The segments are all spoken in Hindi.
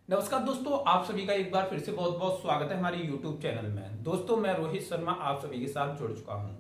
नमस्कार दोस्तों, आप सभी का एक बार फिर से बहुत बहुत स्वागत है हमारे YouTube चैनल में। दोस्तों, मैं रोहित शर्मा आप सभी के साथ जुड़ चुका हूं।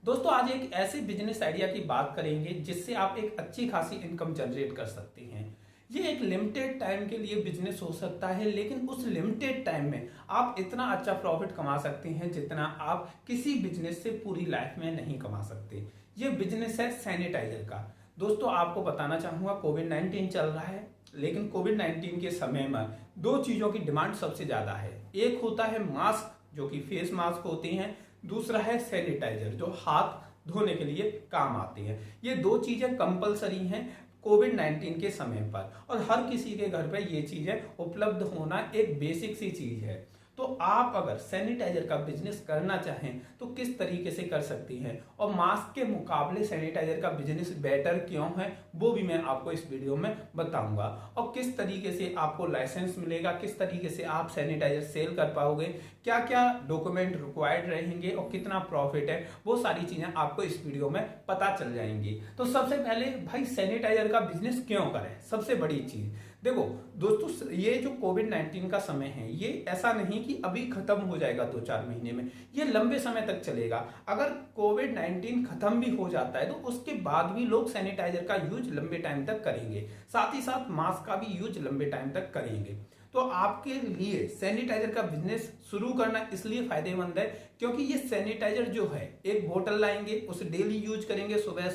दोस्तों, आज एक ऐसे बिजनेस आइडिया की बात करेंगे जिससे आप एक अच्छी खासी इनकम जनरेट कर सकते हैं। ये एक लिमिटेड टाइम के लिए बिजनेस हो सकता है, लेकिन उस लिमिटेड टाइम में आप इतना अच्छा प्रॉफिट कमा सकते हैं जितना आप किसी बिजनेस से पूरी लाइफ में नहीं कमा सकते। ये बिजनेस है सैनिटाइजर का। दोस्तों, आपको बताना चाहूंगा, कोविड-19 चल रहा है, लेकिन कोविड-19 के समय में दो चीजों की डिमांड सबसे ज्यादा है। एक होता है मास्क, जो कि फेस मास्क होते हैं। दूसरा है सैनिटाइजर, जो हाथ धोने के लिए काम आते हैं। ये दो चीजें कंपलसरी हैं कोविड-19 के समय पर, और हर किसी के घर पे ये चीजें उपलब्ध होना एक बेसिक सी चीज है। तो आप अगर सैनिटाइजर का बिजनेस करना चाहें तो किस तरीके से कर सकती हैं, और मास्क के मुकाबले सैनिटाइजर का बिजनेस बेटर क्यों है, वो भी मैं आपको इस वीडियो में बताऊंगा। और किस तरीके से आपको लाइसेंस मिलेगा, किस तरीके से आप सैनिटाइजर सेल कर पाओगे, क्या क्या डॉक्यूमेंट रिक्वायर्ड रहेंगे और कितना प्रॉफिट है, वो सारी चीजें आपको इस वीडियो में पता चल जाएंगी। तो सबसे पहले भाई, सैनिटाइजर का बिजनेस क्यों करें, सबसे बड़ी चीज देखो दोस्तों, ये जो कोविड-19 का समय है, ये ऐसा नहीं कि अभी खत्म हो जाएगा 2-4 महीने में, ये लंबे समय तक चलेगा। अगर कोविड-19 खत्म भी हो जाता है तो उसके बाद भी लोग सैनिटाइजर का यूज लंबे टाइम तक करेंगे, साथ ही साथ मास्क का भी यूज लंबे टाइम तक करेंगे। तो आपके लिए सैनिटाइजर का बिजनेस शुरू करना इसलिए फायदेमंद है क्योंकि ये सैनिटाइजर जो है, एक बोतल लाएंगे, उसे डेली यूज करेंगे, सुबह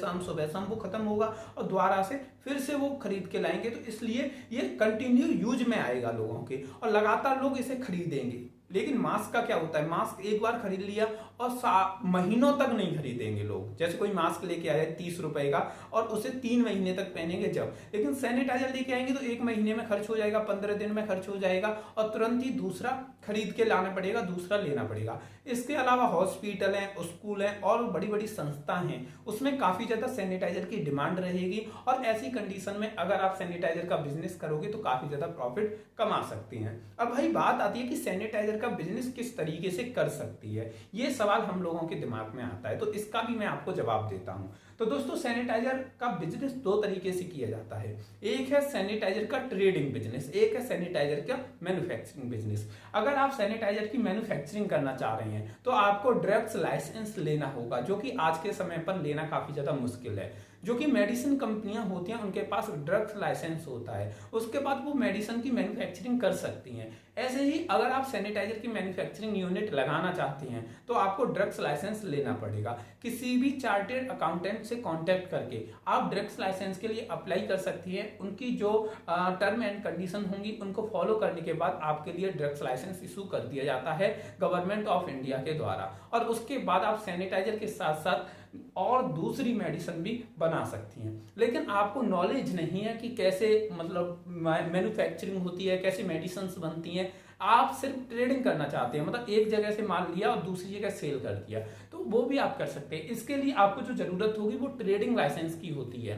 शाम वो खत्म होगा और दोबारा से फिर से वो खरीद के लाएंगे। तो इसलिए ये कंटिन्यू यूज में आएगा लोगों के, और लगातार लोग इसे खरीदेंगे। लेकिन मास्क का क्या होता है, मास्क एक बार खरीद लिया और महीनों तक नहीं खरीदेंगे लोग। जैसे कोई मास्क लेके आया 30 रुपए का और उसे 3 महीने तक पहनेंगे जब, लेकिन सैनिटाइजर लेके आएंगे तो 1 महीने में खर्च हो जाएगा, 15 दिन में खर्च हो जाएगा, और तुरंत ही दूसरा खरीद के लाना पड़ेगा, दूसरा लेना पड़ेगा। इसके अलावा हॉस्पिटल है, स्कूल है और बड़ी बड़ी संस्था हैं, उसमें काफी ज्यादा सैनिटाइजर की डिमांड रहेगी। और ऐसी कंडीशन में अगर आप सैनिटाइजर का बिजनेस करोगे तो काफी ज्यादा प्रॉफिट कमा सकती हैं। अब भाई बात आती है कि सैनिटाइजर का बिजनेस किस तरीके से कर सकती है, ये सवाल हम लोगों के दिमाग में आता है, तो इसका भी मैं आपको जवाब देता हूं। तो दोस्तों, सैनिटाइजर का बिजनेस दो तरीके से किया जाता है। एक है सैनिटाइजर का ट्रेडिंग बिजनेस, एक है सैनिटाइजर का मैन्युफैक्चरिंग बिजनेस। अगर आप सैनिटाइजर की मैन्युफैक्चरिंग करना चाह रहे हैं तो आपको ड्रग्स लाइसेंस लेना होगा, जो कि आज के समय पर लेना काफी ज्यादा मुश्किल है। जो कि मेडिसिन कंपनियां होती हैं, उनके पास ड्रग्स लाइसेंस होता है, उसके बाद वो मेडिसिन की मैन्युफैक्चरिंग कर सकती हैं। ऐसे ही अगर आप सैनिटाइजर की मैन्युफैक्चरिंग यूनिट लगाना चाहती हैं तो आपको ड्रग्स लाइसेंस लेना पड़ेगा। किसी भी चार्टेड अकाउंटेंट से कांटेक्ट करके आप ड्रग्स लाइसेंस के लिए अप्लाई कर सकती हैं। उनकी जो टर्म एंड कंडीशन होंगी उनको फॉलो करने के बाद आपके लिए ड्रग्स लाइसेंस इशू कर दिया जाता है गवर्नमेंट ऑफ इंडिया के द्वारा, और उसके बाद आप सैनिटाइजर के साथ साथ और दूसरी मेडिसिन भी बना सकती हैं। लेकिन आपको नॉलेज नहीं है कि कैसे मतलब मैन्युफैक्चरिंग होती है, कैसे मेडिसिन बनती हैं, आप सिर्फ ट्रेडिंग करना चाहते हैं, मतलब एक जगह से माल लिया और दूसरी जगह सेल कर दिया, तो वो भी आप कर सकते हैं। इसके लिए आपको जो जरूरत होगी वो ट्रेडिंग लाइसेंस की होती है।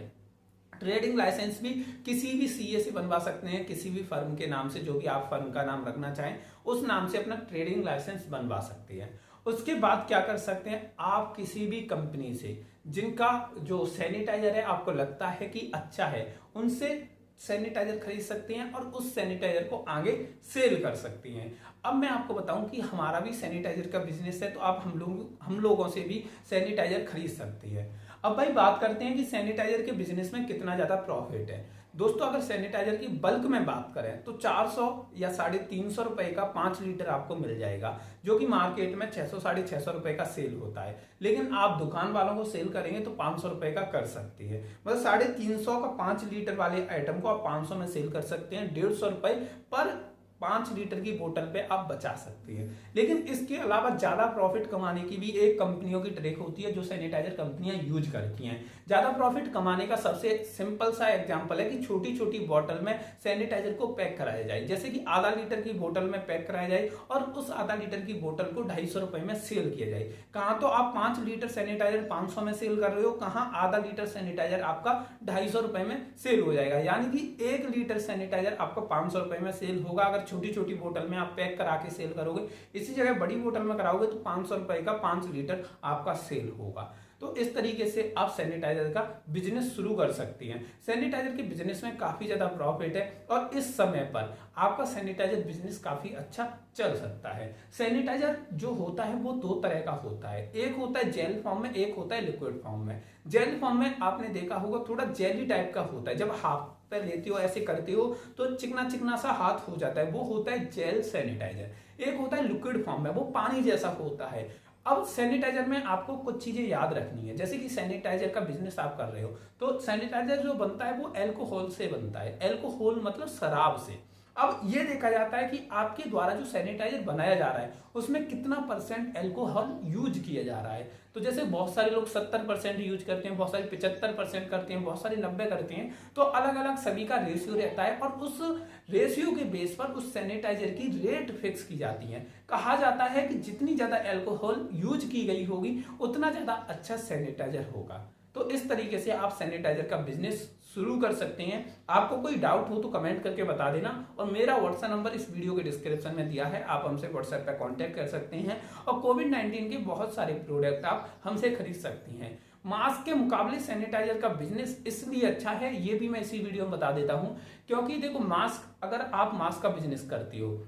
ट्रेडिंग लाइसेंस भी किसी भी सीए से बनवा सकते हैं, किसी भी फर्म के नाम से, जो भी आप फर्म का नाम रखना चाहें उस नाम से अपना ट्रेडिंग लाइसेंस बनवा सकते हैं। उसके बाद क्या कर सकते हैं, आप किसी भी कंपनी से जिनका जो सैनिटाइजर है आपको लगता है कि अच्छा है, उनसे सैनिटाइजर खरीद सकते हैं और उस सैनिटाइजर को आगे सेल कर सकती हैं। अब मैं आपको बताऊं कि हमारा भी सैनिटाइजर का बिजनेस है, तो आप हम लोगों से भी सैनिटाइजर खरीद सकती है। अब भाई बात करते हैं कि सैनिटाइजर के बिजनेस में कितना ज्यादा प्रॉफिट है। दोस्तों, अगर सैनिटाइजर की बल्क में बात करें तो 400 या 350 रुपए का 5 लीटर आपको मिल जाएगा, जो कि मार्केट में 600-650 रुपए का सेल होता है। लेकिन आप दुकान वालों को सेल करेंगे तो 500 रुपए का कर सकती है, मतलब 350 का 5 लीटर वाले आइटम को आप 500 में सेल कर सकते हैं। 150 रुपए पर 5 लीटर की बोतल पे आप बचा सकते हैं। लेकिन इसके अलावा ज्यादा प्रॉफिट कमाने की भी एक कंपनियों की ट्रिक होती है जो सैनिटाइजर कंपनियां यूज करती हैं। ज्यादा प्रॉफिट कमाने का सबसे सिंपल सा एग्जांपल है कि छोटी छोटी बोतल में सैनिटाइजर को पैक कराया जाए, जैसे कि आधा लीटर की बोतल में पैक कराया जाए और उस आधा लीटर की बोतल को 250 रुपए में सेल किया जाए। कहां तो आप 5 लीटर सैनिटाइजर 500 में सेल कर रहे हो, कहां आधा लीटर सैनिटाइजर आपका 250 रुपए में सेल हो जाएगा, यानी कि 1 लीटर सैनिटाइजर आपको 500 रुपए में सेल होगा। अगर छोटी छोटी बोतल में आप पैक करा के सेल करोगे, इसी जगह बड़ी बोतल में कराओगे तो 500 रुपए का 5 लीटर आपका सेल होगा। तो इस तरीके से आप सैनिटाइजर का बिजनेस शुरू कर सकती हैं। सैनिटाइजर के बिजनेस में काफी ज्यादा प्रॉफिट है और इस समय पर आपका सैनिटाइजर बिजनेस काफी अच्छा चल सकता है। सैनिटाइजर जो होता है वो दो तरह का होता है, एक होता है जेल फॉर्म में, एक होता है लिक्विड फॉर्म में। जेल फॉर्म में आपने देखा होगा थोड़ा जेली टाइप का होता है, जब हाथ पे लेती हो ऐसे करती हो तो चिकना चिकना सा हाथ हो जाता है, वो होता है जेल सैनिटाइजर। एक होता है लिक्विड फॉर्म में, वो पानी जैसा होता है। अब सैनिटाइजर में आपको कुछ चीजें याद रखनी है, जैसे कि सैनिटाइजर का बिजनेस आप कर रहे हो तो सैनिटाइजर जो बनता है वो अल्कोहल से बनता है। अल्कोहल मतलब शराब से। अब ये देखा जाता है कि आपके द्वारा जो सैनिटाइजर बनाया जा रहा है उसमें कितना परसेंट अल्कोहल यूज किया जा रहा है। तो जैसे बहुत सारे लोग 70% यूज करते हैं, बहुत सारे 75% करते हैं, बहुत सारे 90 करते हैं। तो अलग अलग सभी का रेशियो रहता है और उस रेशियो के बेस पर उस सैनिटाइजर की रेट फिक्स की जाती है। कहा जाता है कि जितनी ज्यादा अल्कोहल यूज की गई होगी उतना ज्यादा अच्छा सैनिटाइजर होगा। तो इस तरीके से आप सैनिटाइजर का बिजनेस शुरू कर सकते हैं। आपको कोई डाउट हो तो कमेंट करके बता देना और मेरा व्हाट्सएप नंबर इस वीडियो के डिस्क्रिप्शन में दिया है, आप हमसे व्हाट्सएप पे कांटेक्ट कर सकते हैं और कोविड-19 के बहुत सारे प्रोडक्ट आप हमसे खरीद सकती हैं। मास्क के मुकाबले सैनिटाइजर का बिजनेस इसलिए अच्छा है, ये भी मैं इसी वीडियो में बता देता हूं, क्योंकि देखो मास्क, अगर आप मास्क का बिजनेस करती हो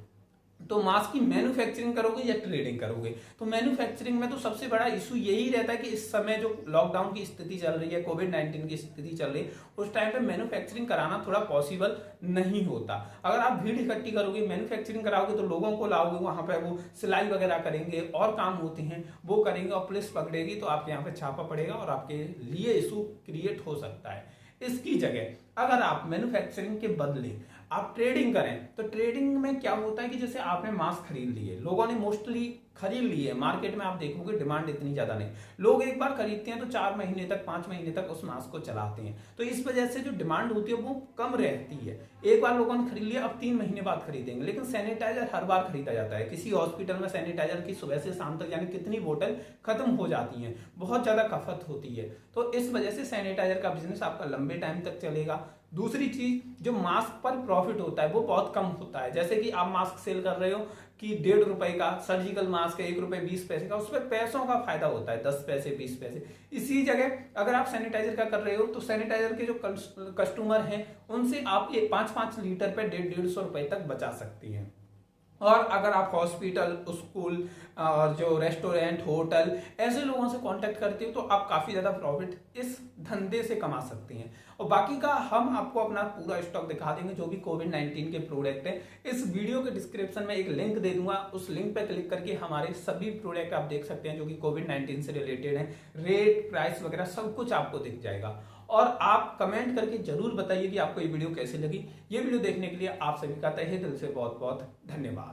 तो मास्क की मैन्युफैक्चरिंग करोगे या ट्रेडिंग करोगे। तो मैन्युफैक्चरिंग में तो सबसे बड़ा इशू यही रहता है कि इस समय जो लॉकडाउन की स्थिति चल रही है, कोविड-19 की स्थिति चल रही है, उस टाइम पे मैन्युफैक्चरिंग कराना थोड़ा पॉसिबल नहीं होता। अगर आप भीड़ इकट्ठी करोगे, मैन्युफैक्चरिंग कराओगे तो लोगों को लाओगे, वहां पे वो सिलाई वगैरह करेंगे और काम होते हैं वो करेंगे और पुलिस पकड़ेगी तो आपके यहाँ पे छापा पड़ेगा और आपके लिए इशू क्रिएट हो सकता है। इसकी जगह अगर आप मैन्युफैक्चरिंग के बदले आप ट्रेडिंग करें तो ट्रेडिंग में क्या होता है कि जैसे आपने मास्क खरीद लिए, लोगों ने मोस्टली खरीद लिए, मार्केट में आप देखोगे डिमांड इतनी ज्यादा नहीं, लोग एक बार खरीदते हैं तो 4 महीने तक 5 महीने तक उस मास्क को चलाते हैं। तो इस वजह से जो डिमांड होती है वो कम रहती है। एक बार लोगों ने खरीद लिया, अब 3 महीने बाद खरीदेंगे। लेकिन सैनिटाइजर हर बार खरीदा जाता है। किसी हॉस्पिटल में सैनिटाइजर की सुबह से शाम तक यानी कितनी बोतल खत्म हो जाती है, बहुत ज्यादा खपत होती है। तो इस वजह से सैनिटाइजर का बिजनेस आपका लंबे टाइम तक चलेगा। दूसरी चीज, जो मास्क पर प्रॉफिट होता है वो बहुत कम होता है। जैसे कि आप मास्क सेल कर रहे हो कि 1.5 रुपए का सर्जिकल मास्क है, 1 रुपए 20 पैसे का, उसमें पैसों का फायदा होता है, 10 पैसे 20 पैसे। इसी जगह अगर आप सैनिटाइजर का कर रहे हो तो सैनिटाइजर के जो कस्टमर हैं उनसे आप ये 5-5 लीटर पे 150-150 रुपए तक बचा सकती हैं। और अगर आप हॉस्पिटल, स्कूल और जो रेस्टोरेंट, होटल, ऐसे लोगों से कांटेक्ट करते हो तो आप काफी ज्यादा प्रॉफिट इस धंधे से कमा सकती हैं। और बाकी का हम आपको अपना पूरा स्टॉक दिखा देंगे, जो भी कोविड-19 के प्रोडक्ट है। इस वीडियो के डिस्क्रिप्शन में एक लिंक दे दूंगा, उस लिंक पे क्लिक करके हमारे सभी प्रोडक्ट आप देख सकते हैं जो कि कोविड-19 से रिलेटेड है। रेट, प्राइस वगैरह सब कुछ आपको दिख जाएगा। और आप कमेंट करके जरूर बताइए कि आपको ये वीडियो कैसी लगी। ये वीडियो देखने के लिए आप सभी का तहे दिल से बहुत बहुत धन्यवाद।